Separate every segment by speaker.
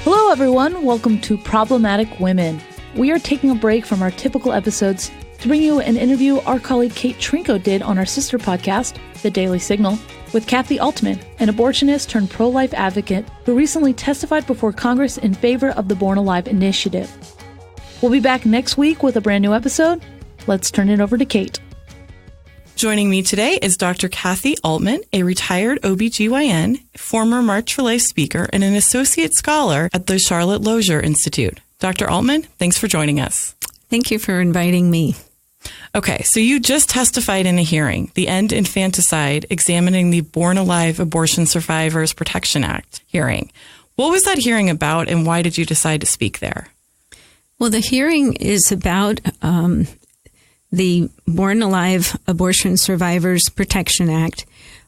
Speaker 1: Hello, everyone. Welcome to Problematic Women. We are taking a break from our typical episodes to bring you an interview our colleague Katrina Trinko did on our sister podcast, The Daily Signal, with Kathi Aultman, an abortionist turned pro-life advocate who recently testified before Congress in favor of the Born Alive initiative. We'll be back next week with a brand new episode. Let's turn it over to Kate.
Speaker 2: Joining me today is Dr. Kathi Aultman, a retired OB-GYN, former March for Life speaker, and an associate scholar at the Charlotte Lozier Institute. Dr. Aultman, thanks for joining us.
Speaker 3: Thank you for inviting me.
Speaker 2: Okay, so you just testified in a hearing, the End Infanticide, examining the Born Alive Abortion Survivors Protection Act hearing. What was that hearing about, and why did you decide to speak there?
Speaker 3: Well, the hearing is about the Born Alive Abortion Survivors Protection Act,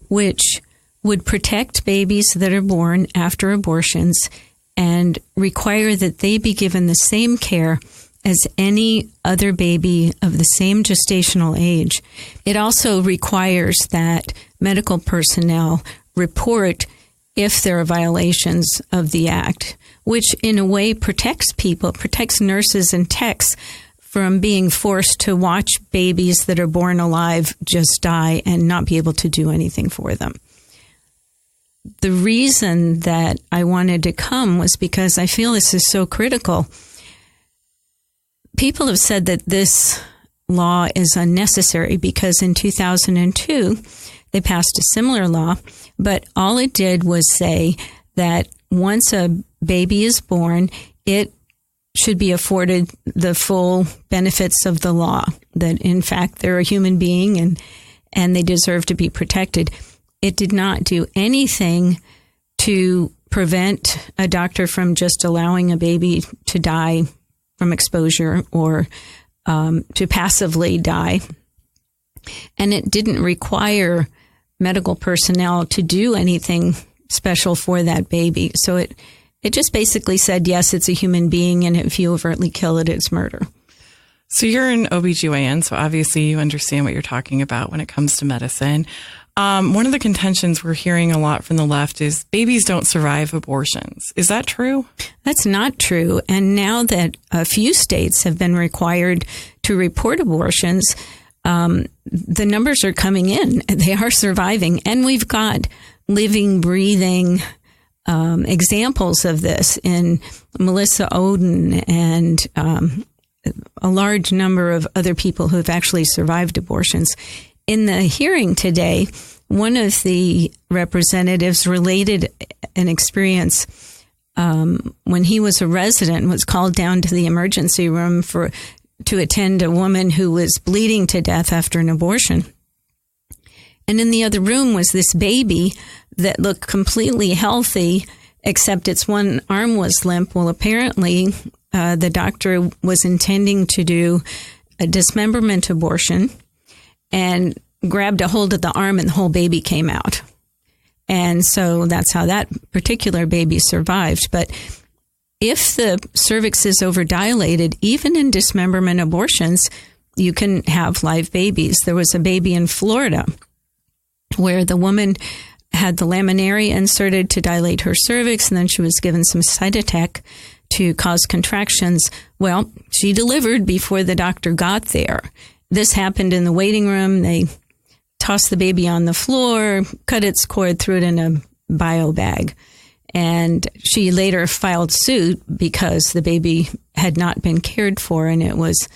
Speaker 3: which would protect babies that are born after abortions and require that they be given the same care as any other baby of the same gestational age. It also requires that medical personnel report if there are violations of the act, which in a way protects people, protects nurses and techs from being forced to watch babies that are born alive just die and not be able to do anything for them. The reason that I wanted to come was because I feel this is so critical. People have said that this law is unnecessary because in 2002, they passed a similar law, but all it did was say that once a baby is born, it should be afforded the full benefits of the law, that in fact they're a human being and they deserve to be protected. It did not do anything to prevent a doctor from just allowing a baby to die from exposure or to passively die. And it didn't require medical personnel to do anything special for that baby. So it just basically said, yes, it's a human being, and if you overtly kill it, it's murder.
Speaker 2: So you're an OB-GYN, so obviously you understand what you're talking about when it comes to medicine. One of the contentions we're hearing a lot from the left is babies don't survive abortions. Is that true?
Speaker 3: That's not true. And now that a few states have been required to report abortions, the numbers are coming in. They are surviving. And we've got living, breathing examples of this in Melissa Oden and a large number of other people who have actually survived abortions. In the hearing today, one of the representatives related an experience when he was a resident, was called down to the emergency room to attend a woman who was bleeding to death after an abortion. And in the other room was this baby that looked completely healthy, except its one arm was limp. Well, apparently the doctor was intending to do a dismemberment abortion and grabbed a hold of the arm and the whole baby came out. And so that's how that particular baby survived. But if the cervix is overdilated, even in dismemberment abortions, you can have live babies. There was a baby in Florida where the woman had the laminaria inserted to dilate her cervix, and then she was given some Cytotec to cause contractions. Well, she delivered before the doctor got there. This happened in the waiting room. They tossed the baby on the floor, cut its cord, threw it in a bio bag. And she later filed suit because the baby had not been cared for, and it was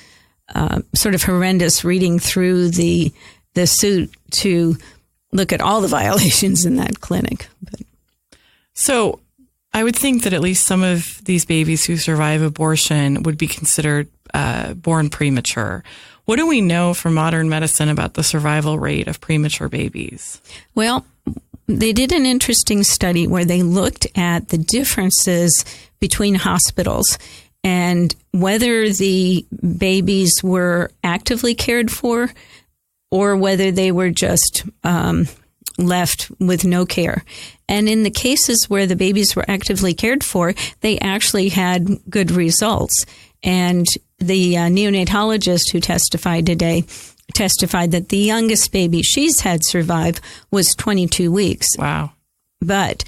Speaker 3: sort of horrendous reading through the suit to look at all the violations in that clinic.
Speaker 2: So I would think that at least some of these babies who survive abortion would be considered born premature. What do we know from modern medicine about the survival rate of premature babies?
Speaker 3: Well, they did an interesting study where they looked at the differences between hospitals and whether the babies were actively cared for or whether they were just left with no care. And in the cases where the babies were actively cared for, they actually had good results. And the neonatologist who testified today testified that the youngest baby she's had survive was 22 weeks.
Speaker 2: Wow.
Speaker 3: But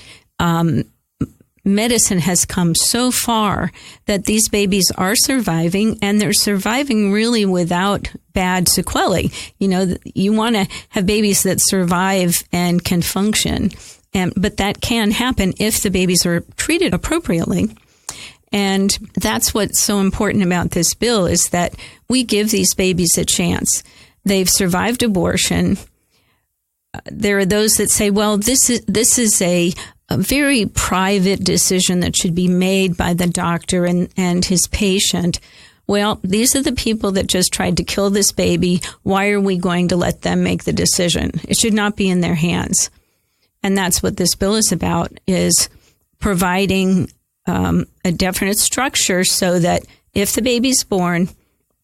Speaker 3: medicine has come so far that these babies are surviving, and they're surviving really without bad sequelae. You know, you want to have babies that survive and can function, but that can happen if the babies are treated appropriately. And that's what's so important about this bill, is that we give these babies a chance. They've survived abortion. There are those that say, well, this is a very private decision that should be made by the doctor and his patient. Well, these are the people that just tried to kill this baby. Why are we going to let them make the decision? It should not be in their hands. And that's what this bill is about, is providing a definite structure so that if the baby's born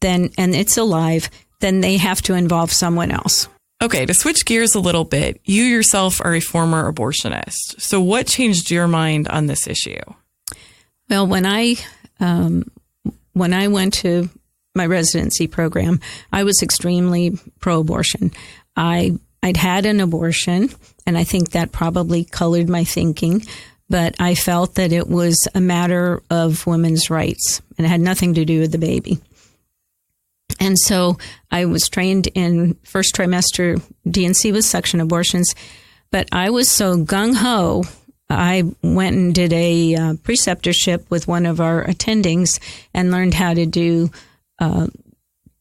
Speaker 3: and it's alive, then they have to involve someone else.
Speaker 2: Okay, to switch gears a little bit, you yourself are a former abortionist. So what changed your mind on this issue?
Speaker 3: Well, when I went to my residency program, I was extremely pro-abortion. I'd had an abortion, and I think that probably colored my thinking. But I felt that it was a matter of women's rights, and it had nothing to do with the baby. And so I was trained in first trimester D&C with suction abortions, but I was so gung-ho, I went and did a preceptorship with one of our attendings and learned how to do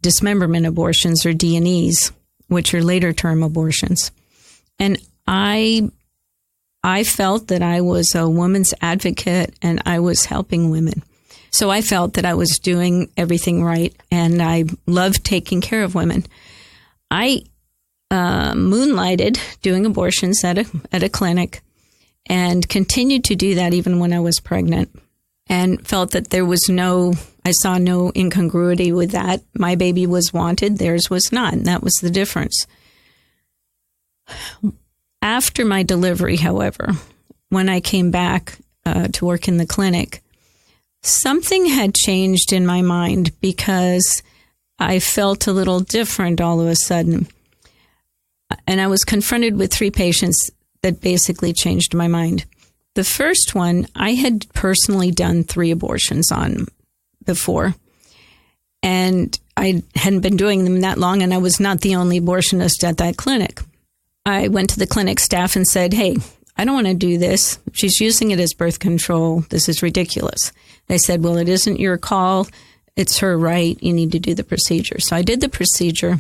Speaker 3: dismemberment abortions, or D&Es, which are later term abortions. And I felt that I was a woman's advocate and I was helping women. So I felt that I was doing everything right, and I loved taking care of women. I moonlighted doing abortions at a clinic and continued to do that even when I was pregnant, and felt that I saw no incongruity with that. My baby was wanted, theirs was not, and that was the difference. After my delivery, however, when I came back to work in the clinic, something had changed in my mind, because I felt a little different all of a sudden. And I was confronted with 3 patients that basically changed my mind. The first one, I had personally done 3 abortions on before. And I hadn't been doing them that long, and I was not the only abortionist at that clinic. I went to the clinic staff and said, hey, I don't want to do this. She's using it as birth control. This is ridiculous. They said, well, it isn't your call. It's her right. You need to do the procedure. So I did the procedure,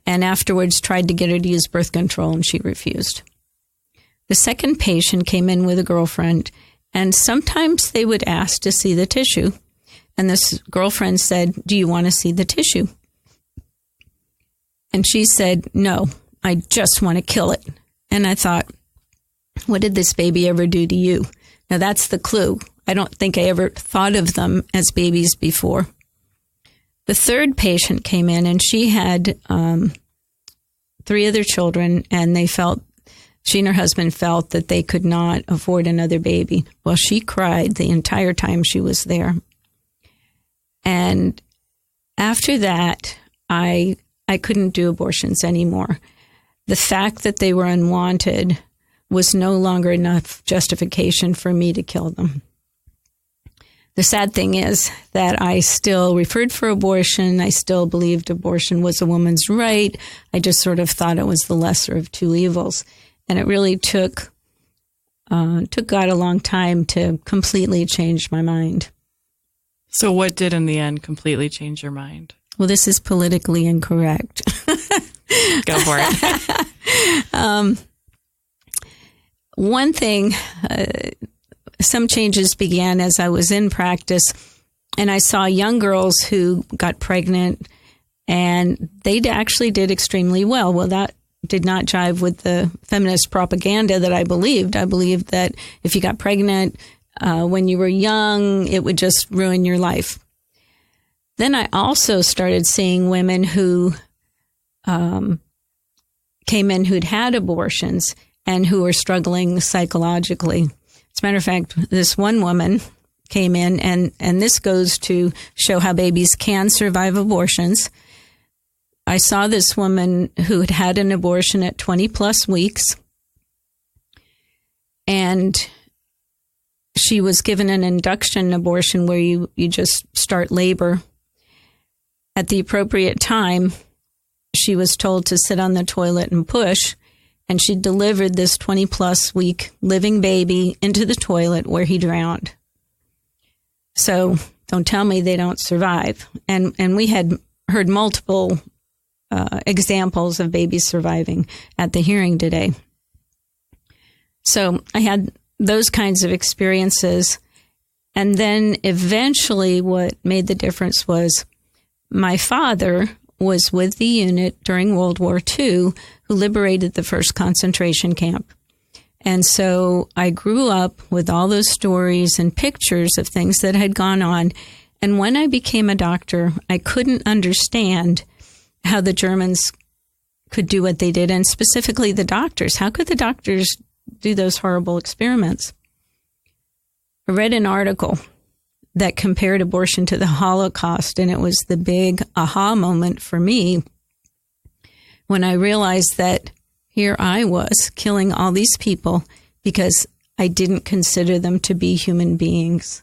Speaker 3: and afterwards tried to get her to use birth control, and she refused. The second patient came in with a girlfriend, and sometimes they would ask to see the tissue. And this girlfriend said, do you want to see the tissue? And she said, no, I just want to kill it. And I thought, what did this baby ever do to you? Now that's the clue. I don't think I ever thought of them as babies before. The third patient came in, and she had 3 other children, and she and her husband felt that they could not afford another baby. Well, she cried the entire time she was there. And after that, I couldn't do abortions anymore. The fact that they were unwanted was no longer enough justification for me to kill them. The sad thing is that I still referred for abortion. I still believed abortion was a woman's right. I just sort of thought it was the lesser of 2 evils. And it really took God a long time to completely change my mind.
Speaker 2: So what did in the end completely change your mind?
Speaker 3: Well, this is politically incorrect.
Speaker 2: Go for it.
Speaker 3: One thing, some changes began as I was in practice, and I saw young girls who got pregnant, and they actually did extremely well. Well, that did not jive with the feminist propaganda that I believed. I believed that if you got pregnant when you were young, it would just ruin your life. Then I also started seeing women who came in who'd had abortions and who were struggling psychologically. As a matter of fact, this one woman came in, and this goes to show how babies can survive abortions. I saw this woman who had had an abortion at 20 plus weeks, and she was given an induction abortion where you just start labor. At the appropriate time, she was told to sit on the toilet and push, and she delivered this 20 plus week living baby into the toilet where he drowned. So don't tell me they don't survive. And we had heard multiple examples of babies surviving at the hearing today. So I had those kinds of experiences. And then eventually what made the difference was my father was with the unit during World War II who liberated the first concentration camp. And so I grew up with all those stories and pictures of things that had gone on. And when I became a doctor, I couldn't understand how the Germans could do what they did, and specifically the doctors. How could the doctors do those horrible experiments? I read an article that compared abortion to the Holocaust, and it was the big aha moment for me when I realized that here I was killing all these people because I didn't consider them to be human beings.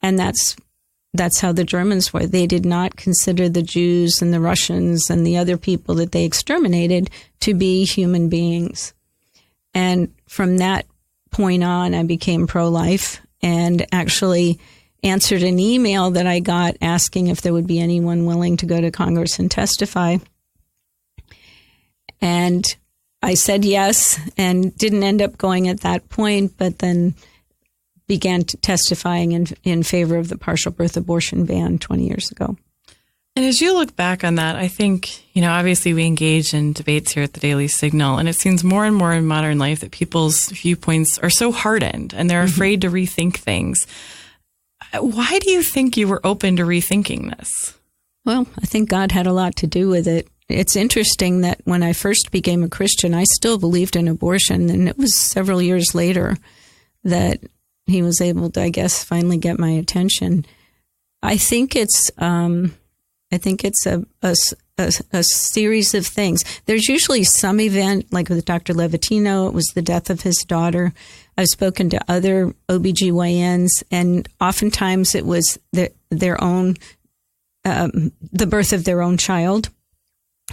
Speaker 3: And that's how the Germans were. They did not consider the Jews and the Russians and the other people that they exterminated to be human beings. And from that point on, I became pro-life and actually answered an email that I got asking if there would be anyone willing to go to Congress and testify. And I said yes, and didn't end up going at that point, but then began testifying in favor of the partial birth abortion ban 20 years ago.
Speaker 2: And as you look back on that, I think, obviously we engage in debates here at the Daily Signal, and it seems more and more in modern life that people's viewpoints are so hardened and they're afraid to rethink things. Why do you think you were open to rethinking this?
Speaker 3: Well, I think God had a lot to do with it. It's interesting that when I first became a Christian, I still believed in abortion, and it was several years later that he was able to, I guess, finally get my attention. I think it's a series of things. There's usually some event, like with Dr. Levatino, it was the death of his daughter. I've spoken to other OB-GYNs, and oftentimes it was their own, the birth of their own child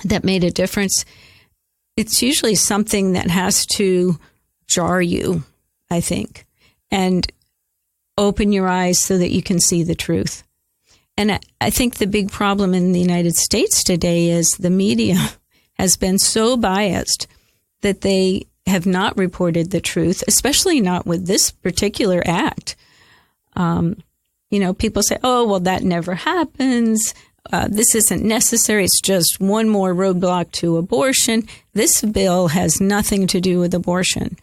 Speaker 3: that made a difference. It's usually something that has to jar you, I think, and open your eyes so that you can see the truth. And I think the big problem in the United States today is the media has been so biased that they have not reported the truth, especially not with this particular act. People say, oh, well, that never happens. This isn't necessary. It's just one more roadblock to abortion. This bill has nothing to do with abortion.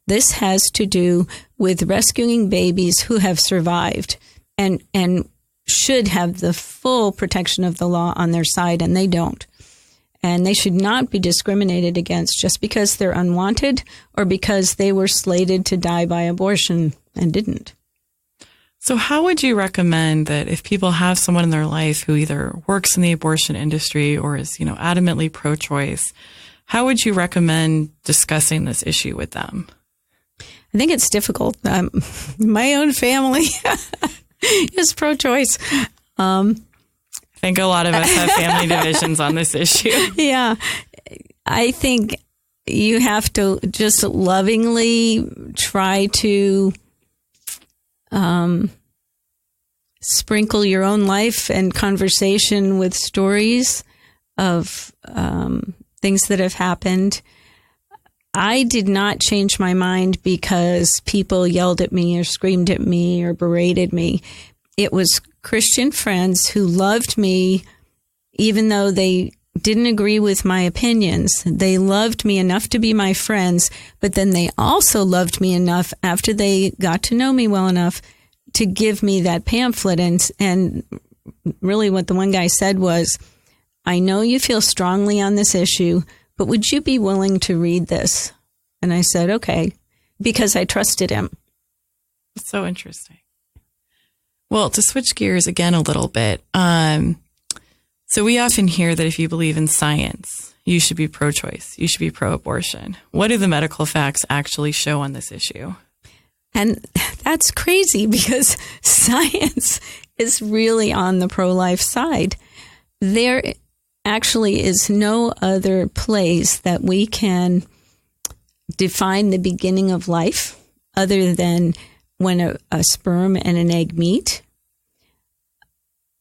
Speaker 3: This has to do with rescuing babies who have survived and should have the full protection of the law on their side, and they don't. And they should not be discriminated against just because they're unwanted or because they were slated to die by abortion and didn't.
Speaker 2: So how would you recommend that if people have someone in their life who either works in the abortion industry or is, adamantly pro-choice, how would you recommend discussing this issue with them?
Speaker 3: I think it's difficult. My own family is pro-choice.
Speaker 2: I think a lot of us have family divisions on this issue.
Speaker 3: Yeah. I think you have to just lovingly try to sprinkle your own life and conversation with stories of things that have happened. I did not change my mind because people yelled at me or screamed at me or berated me. It was Christian friends who loved me, even though they didn't agree with my opinions. They loved me enough to be my friends, but then they also loved me enough after they got to know me well enough to give me that pamphlet. And really what the one guy said was, I know you feel strongly on this issue, but would you be willing to read this? And I said, okay, because I trusted him.
Speaker 2: That's so interesting. Well, to switch gears again a little bit. So we often hear that if you believe in science, you should be pro-choice, you should be pro-abortion. What do the medical facts actually show on this issue?
Speaker 3: And that's crazy because science is really on the pro-life side. There actually is no other place that we can define the beginning of life other than when a sperm and an egg meet.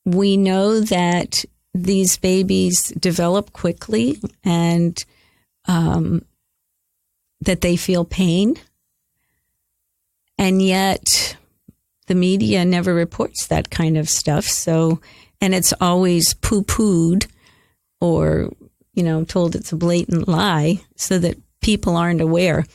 Speaker 3: We know that these babies develop quickly and that they feel pain. And yet the media never reports that kind of stuff. So, and it's always poo-pooed or, told it's a blatant lie so that people aren't aware.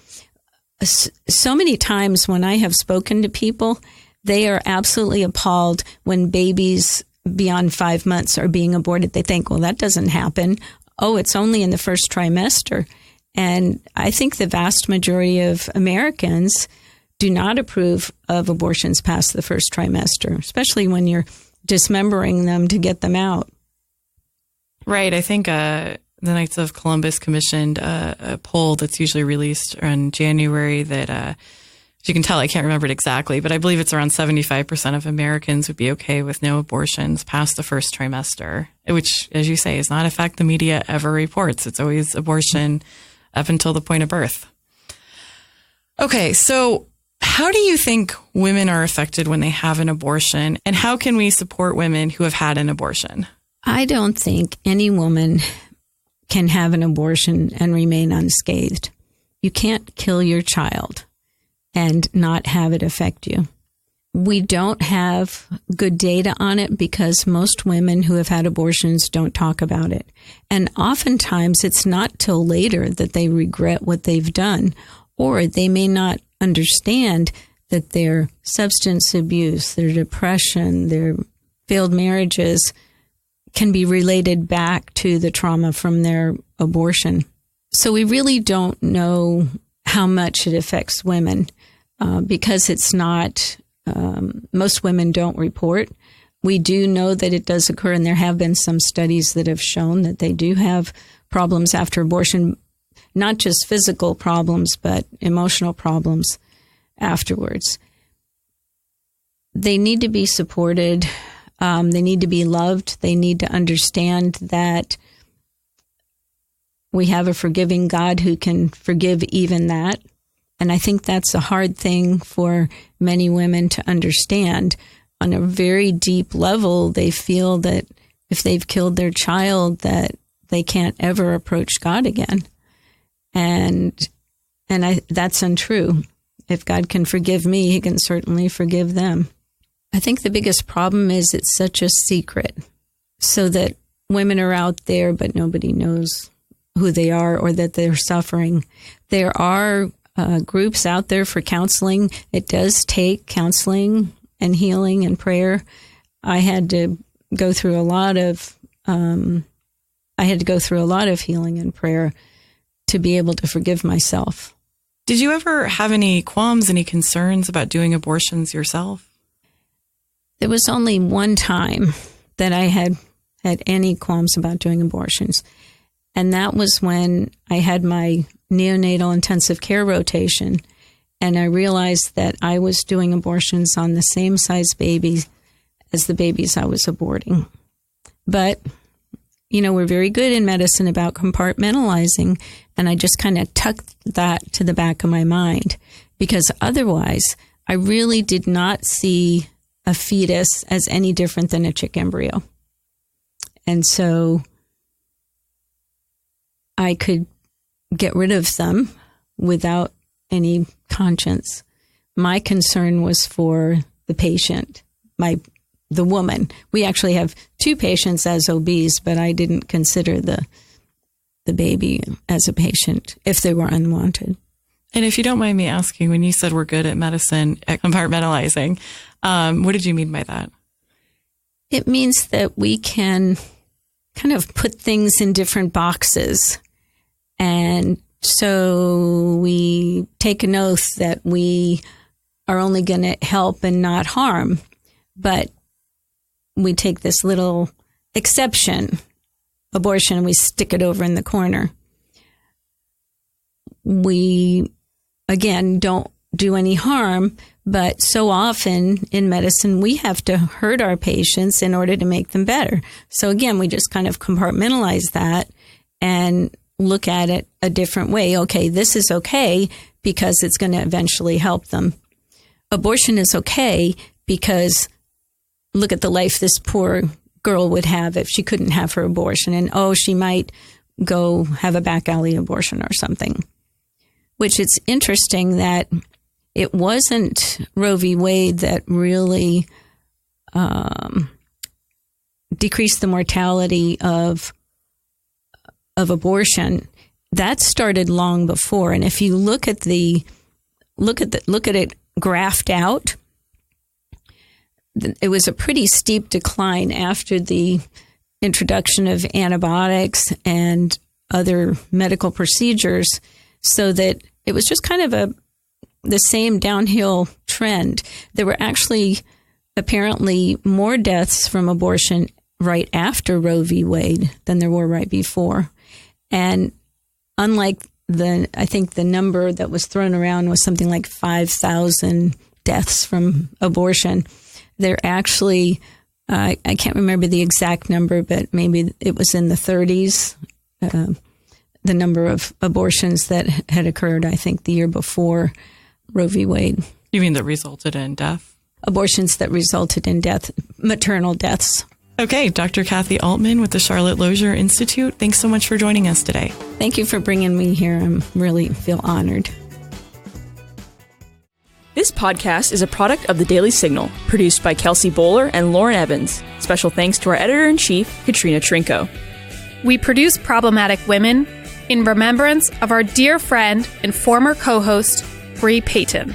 Speaker 3: So many times when I have spoken to people, they are absolutely appalled when babies beyond 5 months are being aborted. They think, well, that doesn't happen. Oh, it's only in the first trimester. And I think the vast majority of Americans do not approve of abortions past the first trimester, especially when you're dismembering them to get them out.
Speaker 2: Right. I think the Knights of Columbus commissioned a poll that's usually released in January that, as you can tell, I can't remember it exactly, but I believe it's around 75% of Americans would be okay with no abortions past the first trimester, which, as you say, is not a fact the media ever reports. It's always abortion up until the point of birth. Okay, so how do you think women are affected when they have an abortion, and how can we support women who have had an abortion?
Speaker 3: I don't think any woman can have an abortion and remain unscathed. You can't kill your child and not have it affect you. We don't have good data on it because most women who have had abortions don't talk about it. And oftentimes it's not till later that they regret what they've done, or they may not understand that their substance abuse, their depression, their failed marriages can be related back to the trauma from their abortion. So we really don't know how much it affects women because it's not, most women don't report. We do know that it does occur, and there have been some studies that have shown that they do have problems after abortion, not just physical problems, but emotional problems afterwards. They need to be supported. They need to be loved. They need to understand that we have a forgiving God who can forgive even that. And I think that's a hard thing for many women to understand. On a very deep level, they feel that if they've killed their child, that they can't ever approach God again. And that's untrue. If God can forgive me, he can certainly forgive them. I think the biggest problem is it's such a secret, so that women are out there, but nobody knows who they are or that they're suffering. There are groups out there for counseling. It does take counseling and healing and prayer. I had to go through a lot of healing and prayer to be able to forgive myself.
Speaker 2: Did you ever have any qualms, any concerns about doing abortions yourself?
Speaker 3: There was only one time that I had any qualms about doing abortions. And that was when I had my neonatal intensive care rotation. And I realized that I was doing abortions on the same size babies as the babies I was aborting. But, we're very good in medicine about compartmentalizing. And I just kind of tucked that to the back of my mind, because otherwise I really did not see a fetus as any different than a chick embryo. And so I could get rid of them without any conscience. My concern was for the patient, the woman. We actually have 2 patients as OBs, but I didn't consider the baby as a patient if they were unwanted.
Speaker 2: And if you don't mind me asking, when you said we're good at medicine, at compartmentalizing, what did you mean by that?
Speaker 3: It means that we can kind of put things in different boxes. And so we take an oath that we are only going to help and not harm. But we take this little exception, abortion, and we stick it over in the corner. We, again, don't do any harm, but so often in medicine, we have to hurt our patients in order to make them better. So again, we just kind of compartmentalize that and look at it a different way. Okay, this is okay because it's going to eventually help them. Abortion is okay because look at the life this poor girl would have if she couldn't have her abortion. And, she might go have a back alley abortion or something. Which it's interesting that it wasn't Roe v. Wade that really decreased the mortality of abortion. That started long before. And if you look at it graphed out, it was a pretty steep decline after the introduction of antibiotics and other medical procedures, so that it was just kind of the same downhill trend. There were actually apparently more deaths from abortion right after Roe v. Wade than there were right before. And unlike I think the number that was thrown around was something like 5,000 deaths from abortion. There actually, I can't remember the exact number, but maybe it was in the 30s, the number of abortions that had occurred, I think, the year before Roe v. Wade.
Speaker 2: You mean that resulted in death?
Speaker 3: Abortions that resulted in death, maternal deaths.
Speaker 2: Okay, Dr. Kathi Aultman with the Charlotte Lozier Institute, thanks so much for joining us today.
Speaker 3: Thank you for bringing me here. I really feel honored.
Speaker 4: This podcast is a product of The Daily Signal, produced by Kelsey Bowler and Lauren Evans. Special thanks to our editor-in-chief, Katrina Trinko.
Speaker 5: We produce Problematic Women in remembrance of our dear friend and former co-host, Bree Payton.